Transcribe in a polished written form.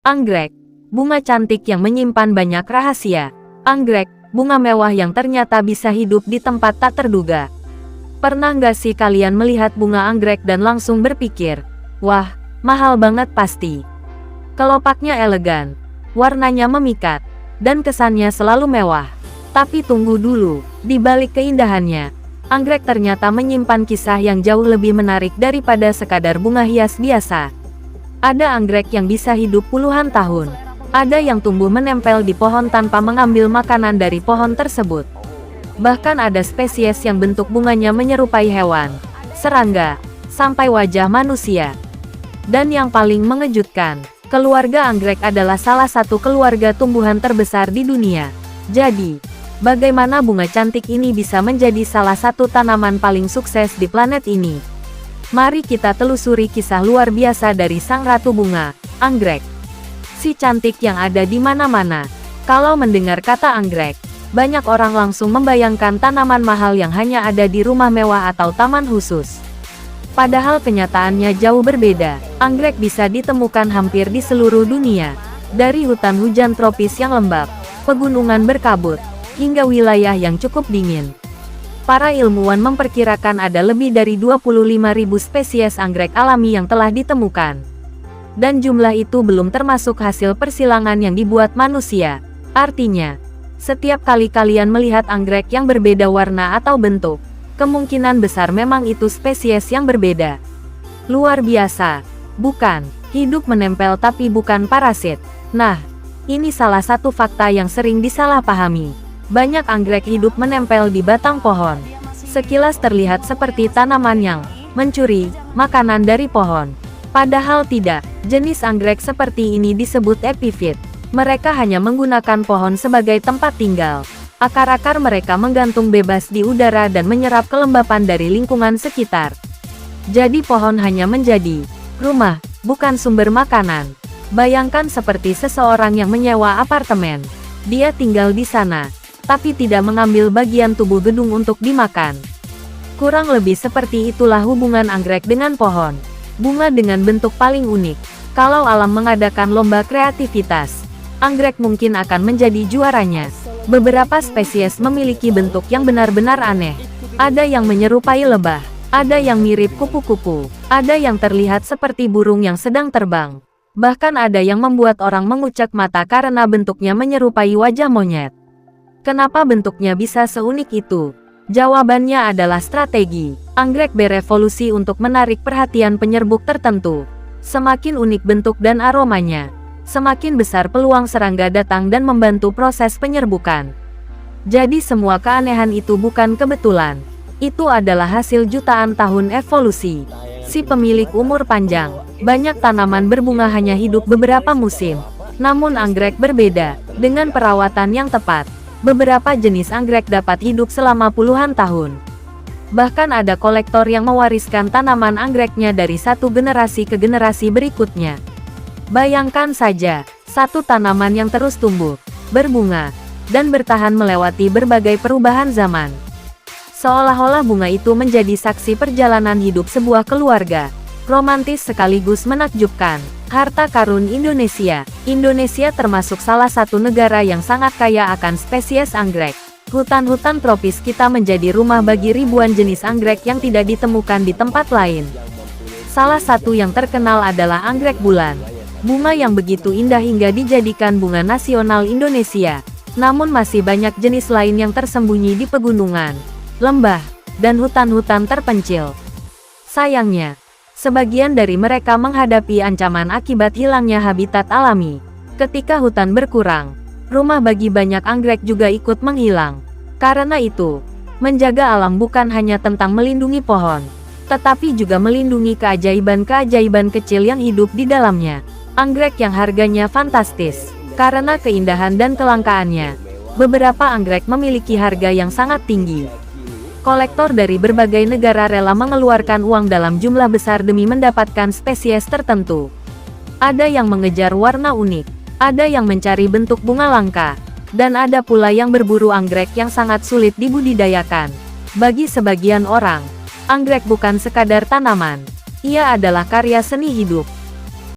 Anggrek, bunga cantik yang menyimpan banyak rahasia. Anggrek, bunga mewah yang ternyata bisa hidup di tempat tak terduga. Pernah nggak sih kalian melihat bunga anggrek dan langsung berpikir, wah, mahal banget pasti. Kelopaknya elegan, warnanya memikat, dan kesannya selalu mewah. Tapi tunggu dulu, di balik keindahannya, anggrek ternyata menyimpan kisah yang jauh lebih menarik daripada sekadar bunga hias biasa. Ada anggrek yang bisa hidup puluhan tahun. Ada yang tumbuh menempel di pohon tanpa mengambil makanan dari pohon tersebut. Bahkan ada spesies yang bentuk bunganya menyerupai hewan, serangga, sampai wajah manusia. Dan yang paling mengejutkan, keluarga anggrek adalah salah satu keluarga tumbuhan terbesar di dunia. Jadi, bagaimana bunga cantik ini bisa menjadi salah satu tanaman paling sukses di planet ini? Mari kita telusuri kisah luar biasa dari sang ratu bunga, anggrek. Si cantik yang ada di mana-mana. Kalau mendengar kata anggrek, banyak orang langsung membayangkan tanaman mahal yang hanya ada di rumah mewah atau taman khusus. Padahal kenyataannya jauh berbeda. Anggrek bisa ditemukan hampir di seluruh dunia. Dari hutan hujan tropis yang lembab, pegunungan berkabut, hingga wilayah yang cukup dingin. Para ilmuwan memperkirakan ada lebih dari 25.000 spesies anggrek alami yang telah ditemukan. Dan jumlah itu belum termasuk hasil persilangan yang dibuat manusia. Artinya, setiap kali kalian melihat anggrek yang berbeda warna atau bentuk, kemungkinan besar memang itu spesies yang berbeda. Luar biasa, bukan? Hidup menempel tapi bukan parasit. Nah, ini salah satu fakta yang sering disalahpahami. Banyak anggrek hidup menempel di batang pohon. Sekilas terlihat seperti tanaman yang mencuri makanan dari pohon. Padahal tidak, jenis anggrek seperti ini disebut epifit. Mereka hanya menggunakan pohon sebagai tempat tinggal. Akar-akar mereka menggantung bebas di udara dan menyerap kelembapan dari lingkungan sekitar. Jadi pohon hanya menjadi rumah, bukan sumber makanan. Bayangkan seperti seseorang yang menyewa apartemen. Dia tinggal di sana, tapi tidak mengambil bagian tubuh gedung untuk dimakan. Kurang lebih seperti itulah hubungan anggrek dengan pohon. Bunga dengan bentuk paling unik. Kalau alam mengadakan lomba kreativitas, anggrek mungkin akan menjadi juaranya. Beberapa spesies memiliki bentuk yang benar-benar aneh. Ada yang menyerupai lebah, ada yang mirip kupu-kupu, ada yang terlihat seperti burung yang sedang terbang. Bahkan ada yang membuat orang mengucek mata karena bentuknya menyerupai wajah monyet. Kenapa bentuknya bisa seunik itu? Jawabannya adalah strategi. Anggrek berevolusi untuk menarik perhatian penyerbuk tertentu. Semakin unik bentuk dan aromanya, semakin besar peluang serangga datang dan membantu proses penyerbukan. Jadi semua keanehan itu bukan kebetulan. Itu adalah hasil jutaan tahun evolusi. Si pemilik umur panjang. Banyak tanaman berbunga hanya hidup beberapa musim. Namun anggrek berbeda, dengan perawatan yang tepat. Beberapa jenis anggrek dapat hidup selama puluhan tahun. Bahkan ada kolektor yang mewariskan tanaman anggreknya dari satu generasi ke generasi berikutnya. Bayangkan saja, satu tanaman yang terus tumbuh, berbunga, dan bertahan melewati berbagai perubahan zaman. Seolah-olah bunga itu menjadi saksi perjalanan hidup sebuah keluarga. Romantis sekaligus menakjubkan. Harta karun Indonesia. Indonesia termasuk salah satu negara yang sangat kaya akan spesies anggrek. Hutan-hutan tropis kita menjadi rumah bagi ribuan jenis anggrek yang tidak ditemukan di tempat lain. Salah satu yang terkenal adalah anggrek bulan. Bunga yang begitu indah hingga dijadikan bunga nasional Indonesia. Namun masih banyak jenis lain yang tersembunyi di pegunungan, lembah, dan hutan-hutan terpencil. Sayangnya, sebagian dari mereka menghadapi ancaman akibat hilangnya habitat alami. Ketika hutan berkurang, rumah bagi banyak anggrek juga ikut menghilang. Karena itu, menjaga alam bukan hanya tentang melindungi pohon, tetapi juga melindungi keajaiban-keajaiban kecil yang hidup di dalamnya. Anggrek yang harganya fantastis. Karena keindahan dan kelangkaannya, beberapa anggrek memiliki harga yang sangat tinggi. Kolektor dari berbagai negara rela mengeluarkan uang dalam jumlah besar demi mendapatkan spesies tertentu. Ada yang mengejar warna unik, ada yang mencari bentuk bunga langka, dan ada pula yang berburu anggrek yang sangat sulit dibudidayakan. Bagi sebagian orang, anggrek bukan sekadar tanaman, ia adalah karya seni hidup.